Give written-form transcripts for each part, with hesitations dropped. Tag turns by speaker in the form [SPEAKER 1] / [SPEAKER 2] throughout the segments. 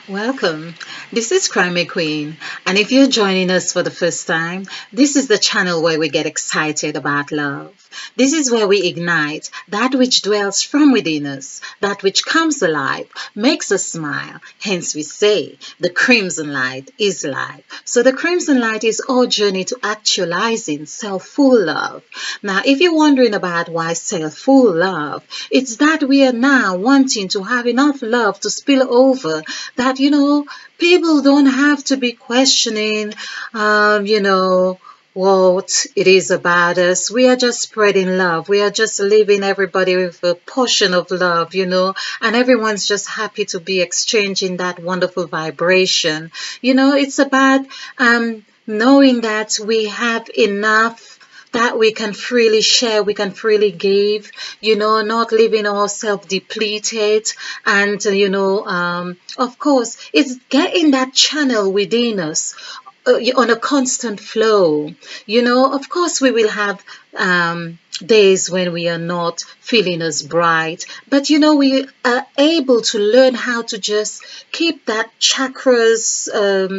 [SPEAKER 1] Welcome. This is Crime Queen, and if you're joining us for the first time, this is the channel where we get excited about love. This is where we ignite that which dwells from within us, that which comes alive, makes us smile. Hence, we say the crimson light is life. So, the crimson light is our journey to actualizing self full love. Now, if you're wondering about why self full love, it's that we are now wanting to have enough love to spill over that people don't have to be questioning what it is about us. We are just spreading love. We are just leaving everybody with a portion of love, and everyone's just happy to be exchanging that wonderful vibration. It's about knowing that we have enough that we can freely share, we can freely give, not leaving ourselves depleted. And, of course, it's getting that channel within us on a constant flow. Of course, we will have days when we are not feeling as bright, but we are able to learn how to just keep that chakras,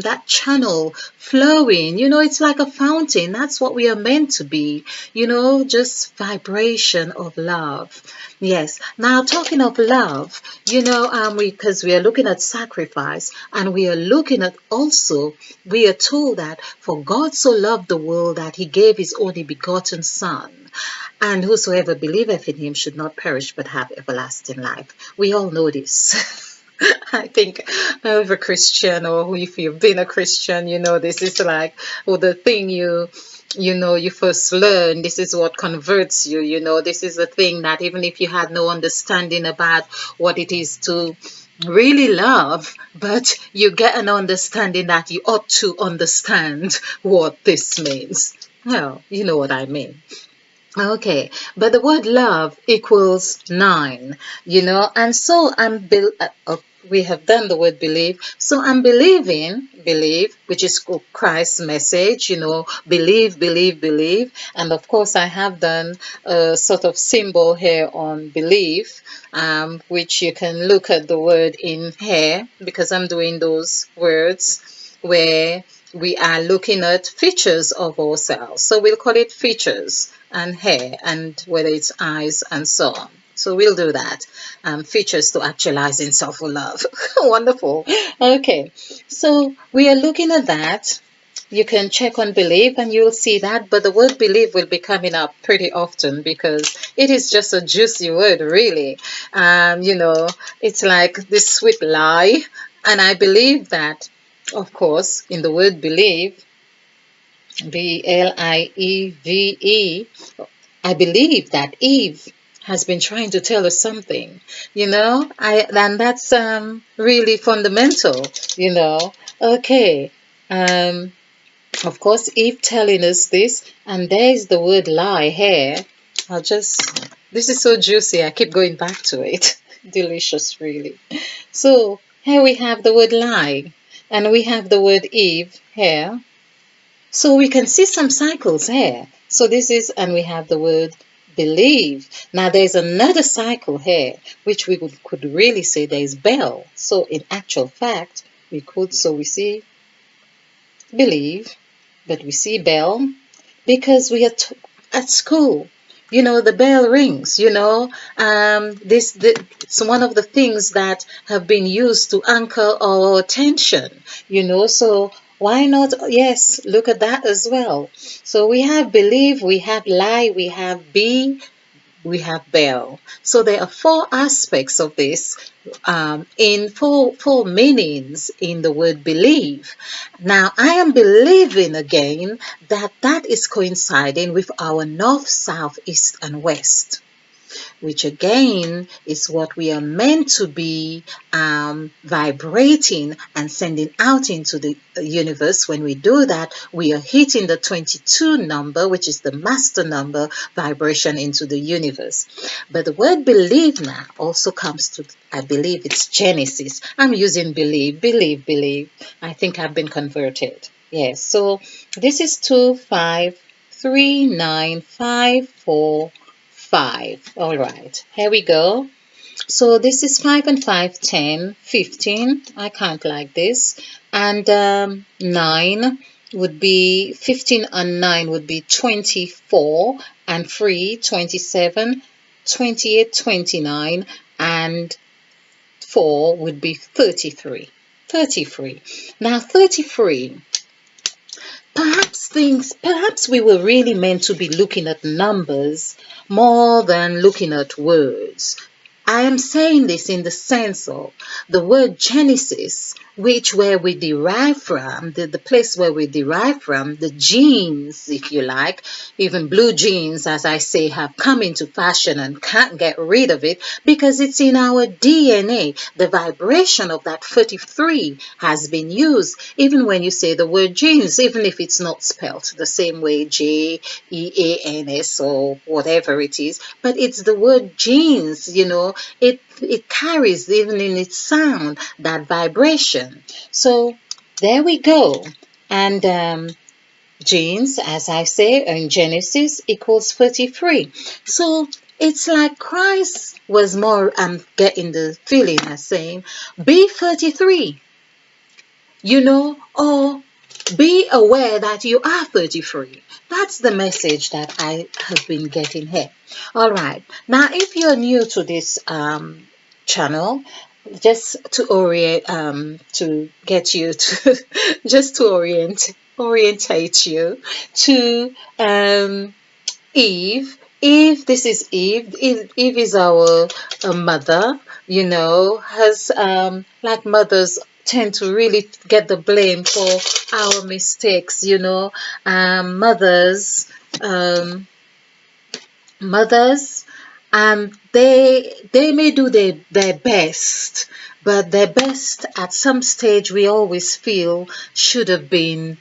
[SPEAKER 1] that channel flowing. It's like a fountain. That's what we are meant to be, just vibration of love. Yes. Now, talking of love, because we are looking at sacrifice, and we are looking at also, we are told that for God so loved the world that he gave his only begotten Son, and whosoever believeth in him should not perish but have everlasting life. We all know this. I think every Christian, or if you've been a Christian, this is like, the thing you first learn. This is what converts you. This is the thing that even if you had no understanding about what it is to really love, but you get an understanding that you ought to understand what this means. Well, you know what I mean. Okay, but the word love equals nine, and so we have done the word believe. So I'm believe, which is Christ's message, believe, believe, believe. And of course, I have done a sort of symbol here on believe, which you can look at the word in here, because I'm doing those words where we are looking at features of ourselves. So we'll call it features and hair, and whether it's eyes and so on. So we'll do that. Features to actualizing self-love. Wonderful. Okay, so we are looking at that. You can check on believe and you'll see that, but the word believe will be coming up pretty often because it is just a juicy word, really. It's like this sweet lie, and I believe that, of course, in the word believe, Believe, I believe that Eve has been trying to tell us something, and that's really fundamental, Okay, um, of course, Eve telling us this, and there's the word lie here. This is so juicy, I keep going back to it. Delicious, really. So, here we have the word lie, and we have the word Eve here. So we can see some cycles here. So this is, and we have the word believe. Now there's another cycle here, which we could really say there is bell. So in actual fact, we see believe, but we see bell because we are at school. The bell rings, it's one of the things that have been used to anchor our attention, so why not? Yes, look at that as well. So we have believe, we have lie, we have be, we have bell. So there are four aspects of this, in four meanings in the word believe. Now I am believing again that is coinciding with our north, south, east, and west, which again is what we are meant to be vibrating and sending out into the universe. When we do that, we are hitting the 22 number, which is the master number vibration into the universe. But the word believe now also comes to, I believe it's Genesis. I'm using believe, believe, believe. I think I've been converted. Yes, so this is 2539545. All right, here we go. So this is 5 and 5, 10, 15. I can't like this. And 9 would be 15 and 9 would be 24, and 3, 27, 28, 29, and 4 would be 33. 33. Now 33. Perhaps we were really meant to be looking at numbers more than looking at words. I am saying this in the sense of the word Genesis, which where we derive from, the place where we derive from, the genes, if you like, even blue jeans, as I say, have come into fashion and can't get rid of it because it's in our DNA. The vibration of that 33 has been used, even when you say the word genes, even if it's not spelled the same way, Jeans or whatever it is, but it's the word genes, it carries even in its sound that vibration. So there we go. And genes, as I say, in Genesis equals 33. So it's like Christ was more, I'm getting the feeling as saying, be 33, or be aware that you are 33. That's the message that I have been getting here. All right. Now, if you're new to this channel, just to to get you to, just to orientate you to Eve. Eve, this is Eve. Eve is our mother, has, like mothers tend to really get the blame for our mistakes, mothers, um, mothers, they may do their best, but their best at some stage we always feel should have been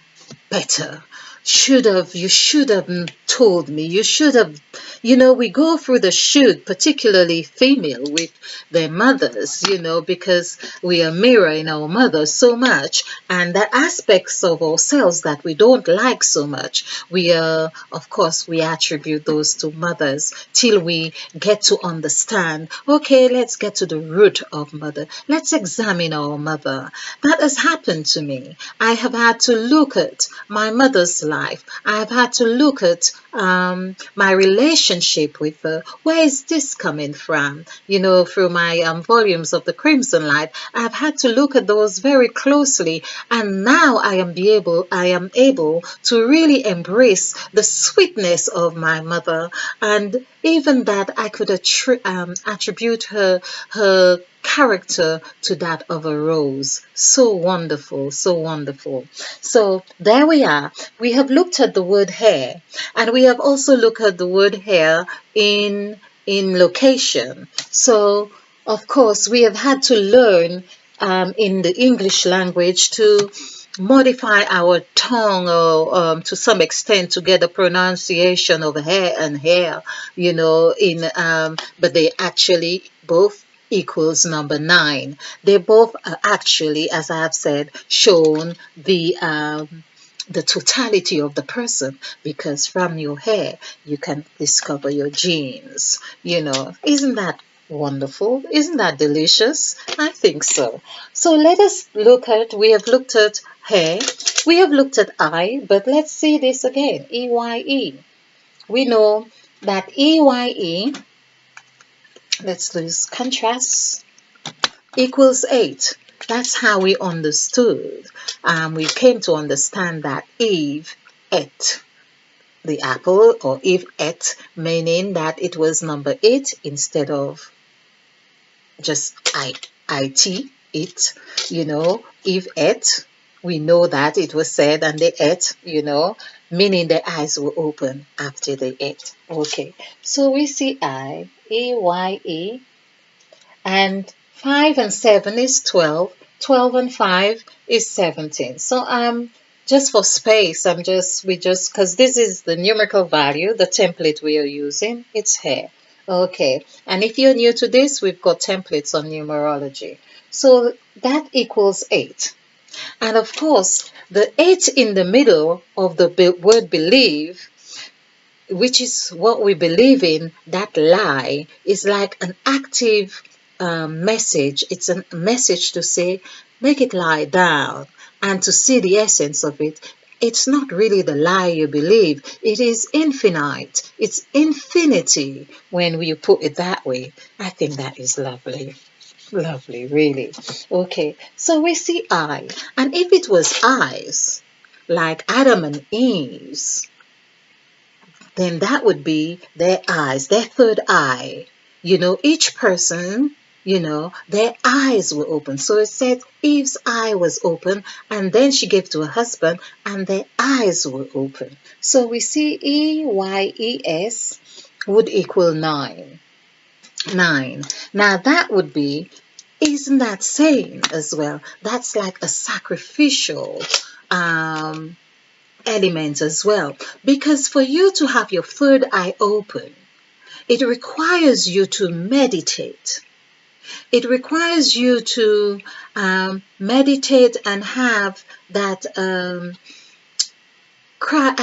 [SPEAKER 1] better. You should have told me. You should have, we go through the should, particularly female with their mothers, because we are mirroring our mothers so much, and the aspects of ourselves that we don't like so much, of course, we attribute those to mothers till we get to understand, okay, let's get to the root of mother. Let's examine our mother. That has happened to me. I have had to look at my mother's life. I have had to look at my relationship with her. Where is this coming from? Through my volumes of the Crimson Light, I have had to look at those very closely, and now I am able to really embrace the sweetness of my mother, and even that I could attribute her character to that of a rose. So wonderful, so wonderful. So there we are. We have looked at the word hair, and we have also looked at the word hair in location. So of course we have had to learn in the English language to modify our tongue, or to some extent to get a pronunciation of hair and hair, but they actually both equals number 9. They both are actually, as I have said, shown the totality of the person, because from your hair you can discover your genes. Isn't that wonderful? Isn't that delicious? I think so. So let us we have looked at hair, we have looked at eye, but let's see this again. EYE. We know that EYE, let's lose contrast, equals 8. That's how we understood. We came to understand that Eve ate the apple, or Eve ate, meaning that it was number 8 instead of just it. Eve ate. We know that it was said, and they ate, meaning their eyes were open after they ate. Okay, so we see EYE, and 5 and 7 is 12. 12 and 5 is 17. So just for space, because this is the numerical value, the template we are using, it's here. Okay, and if you're new to this, we've got templates on numerology. So that equals 8. And of course, the 8 in the middle of the word believe, which is what we believe in, that lie, is like an active message. It's a message to say, make it lie down, and to see the essence of it. It's not really the lie you believe. It is infinite. It's infinity when you put it that way. I think that is lovely. Lovely, really. Okay, so we see eye. And if it was eyes, like Adam and Eve's, then that would be their eyes, their third eye. Each person, their eyes were open. So it said Eve's eye was open, and then she gave to her husband, and their eyes were open. So we see EYES would equal 9. 9. Now that would be, isn't that same as well? That's like a sacrificial element as well. Because for you to have your third eye open, it requires you to meditate. It requires you to meditate and have that, I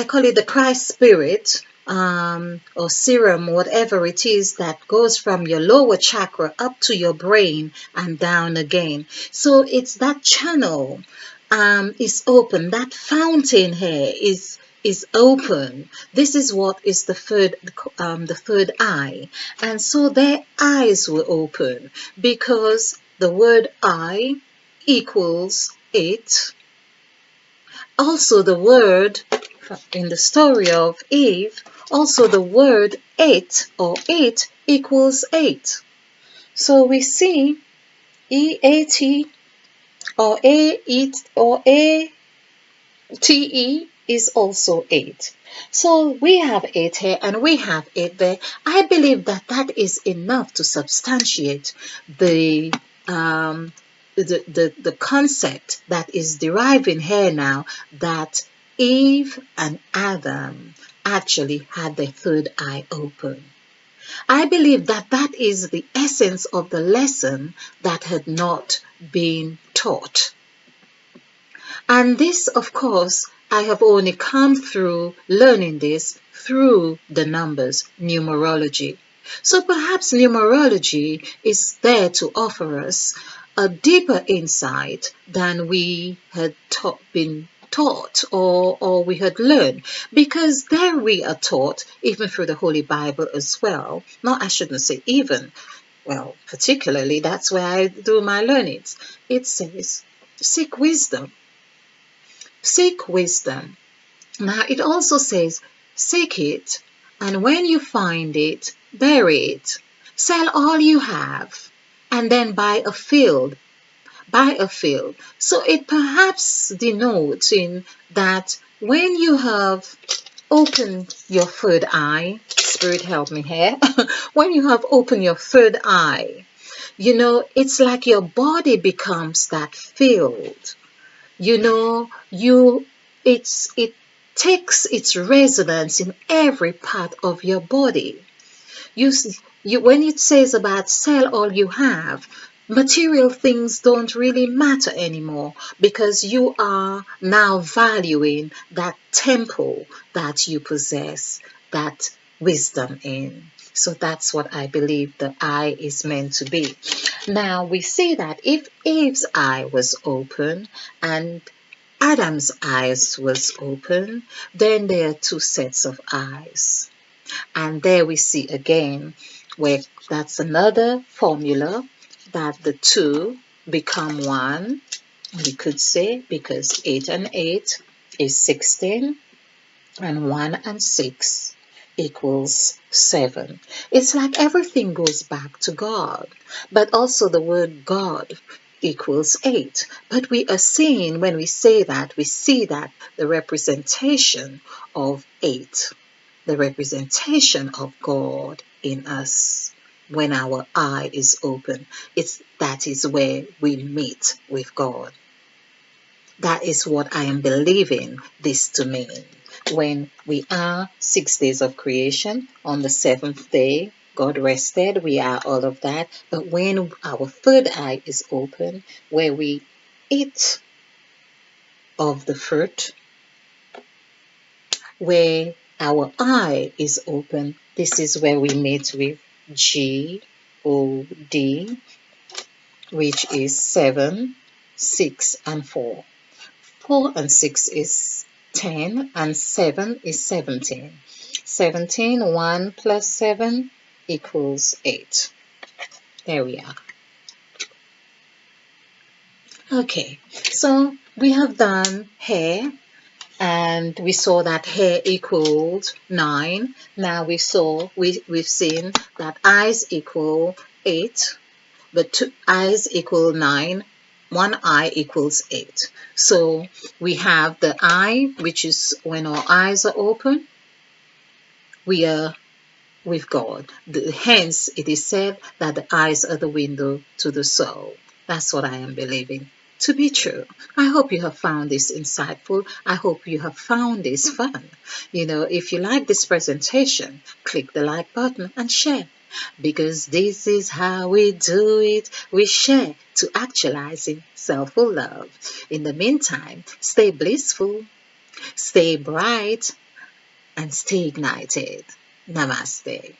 [SPEAKER 1] call it the Christ spirit, or serum, whatever it is, that goes from your lower chakra up to your brain and down again. So it's that channel is open. That fountain here is open. This is what is the third eye. And so their eyes were open because the word eye equals 8. Also the word in the story of Eve, also the word 8 or 8 equals 8. So we see EAT or ATE is also 8. So we have 8 here and we have 8 there. I believe that that is enough to substantiate the concept that is deriving here now, that Eve and Adam actually had their third eye open. I believe that that is the essence of the lesson that had not been taught. And this, of course, I have only come through learning this through the numbers, numerology. So perhaps numerology is there to offer us a deeper insight than we had been taught or we had learned, because there we are taught, even through the Holy Bible as well. No, I shouldn't say even. Well, particularly, that's where I do my learnings. It says, seek wisdom. Seek wisdom. Now, it also says, seek it, and when you find it, bury it. Sell all you have, and then buy a field. Buy a field. So it perhaps denotes in that when you have opened your third eye, Spirit help me here, when you have opened your third eye, it's like your body becomes that field. It takes its resonance in every part of your body. When it says about sell all you have, material things don't really matter anymore, because you are now valuing that temple that you possess, that wisdom in. So that's what I believe the eye is meant to be. Now we see that if Eve's eye was open and Adam's eyes was open, then there are two sets of eyes. And there we see again where that's another formula that the two become one, we could say, because 8 and 8 is 16 and 1 and 6 equals 7. It's like everything goes back to God, but also the word God equals 8. But we are seeing, when we say that, we see that the representation of 8, the representation of God in us. When our eye is open, that is where we meet with God. That is what I am believing this to mean. When we are 6 days of creation, on the 7th day, God rested, we are all of that. But when our third eye is open, where we eat of the fruit, where our eye is open, this is where we meet with God. which is 7, 6, and 4. 4 and 6 is 10, and 7 is 17. 17, 1 plus 7 equals 8. There we are. Okay, so we have done hair, and we saw that hair equaled 9. Now we've seen that eyes equal 8, but two eyes equal 9. One eye equals 8. So we have the eye, which is when our eyes are open, we are with God. Hence, it is said that the eyes are the window to the soul. That's what I am believing to be true. I hope you have found this insightful. I hope you have found this fun. If you like this presentation, click the like button and share. Because this is how we do it. We share to actualizing self-full love. In the meantime, stay blissful, stay bright, and stay ignited. Namaste.